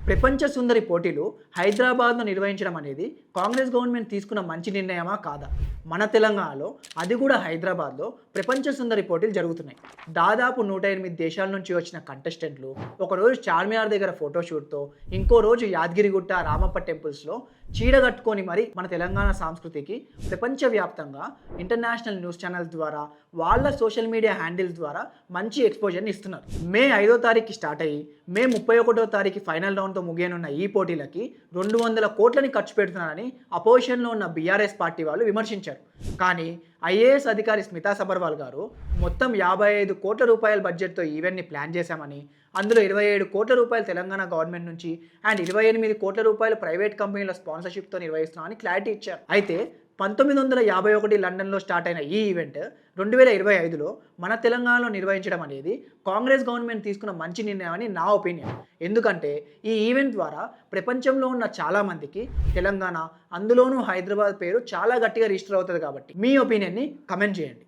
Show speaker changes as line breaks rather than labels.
ప్రపంచ సుందరి పోటీలు హైదరాబాద్‌లో నిర్వహించడం అనేది కాంగ్రెస్ గవర్నమెంట్ తీసుకున్న మంచి నిర్ణయమా కాదా? మన తెలంగాణలో అది కూడా హైదరాబాద్‌లో ప్రపంచ సుందరి పోటీలు జరుగుతున్నాయి. దాదాపు 108 దేశాల నుంచి వచ్చిన కంటెస్టెంట్లు ఒకరోజు చార్మినార్ దగ్గర ఫోటోషూట్‌తో, ఇంకో రోజు యాదగిరిగుట్ట, రామప్ప టెంపుల్స్‌లో చీర కట్టుకొని మరి మన తెలంగాణ సంస్కృతికి ప్రపంచవ్యాప్తంగా ఇంటర్నేషనల్ న్యూస్ ఛానల్స్ ద్వారా, వాళ్ళ సోషల్ మీడియా హ్యాండిల్స్ ద్వారా మంచి ఎక్స్‌పోజర్‌ని ఇస్తున్నారు. మే 5వ తారీఖుకి స్టార్ట్ అయ్యి మే 31వ తారీఖు ఫైనల్ రౌండ్‌తో ముగియనున్న ఈ పోటీలకి 200 కోట్లని ఖర్చు పెడుతున్నారని అపోజిషన్‌లో ఉన్న బీఆర్ఎస్ పార్టీ వాళ్ళు విమర్శించారు. కానీ ఐఏఎస్ అధికారి స్మితా సబర్వాల్ గారు మొత్తం 55 కోట్ల రూపాయల బడ్జెట్‌తో ఈవెంట్‌ని ప్లాన్ చేశామని, అందులో 27 కోట్ల రూపాయలు తెలంగాణ గవర్నమెంట్ నుంచి అండ్ 28 కోట్ల రూపాయలు ప్రైవేట్ కంపెనీల స్పాన్సర్‌షిప్‌తో నిర్వహిస్తున్నామని క్లారిటీ ఇచ్చారు. అయితే 1951 లండన్‌లో స్టార్ట్ అయిన ఈ ఈవెంట్ 2025లో మన తెలంగాణలో నిర్వహించడం అనేది కాంగ్రెస్ గవర్నమెంట్ తీసుకున్న మంచి నిర్ణయం అని నా ఒపీనియన్. ఎందుకంటే ఈ ఈవెంట్ ద్వారా ప్రపంచంలో ఉన్న చాలామందికి తెలంగాణ, అందులోనూ హైదరాబాద్ పేరు చాలా గట్టిగా రిజిస్టర్ అవుతుంది కాబట్టి. మీ ఒపీనియన్‌ని కమెంట్ చేయండి.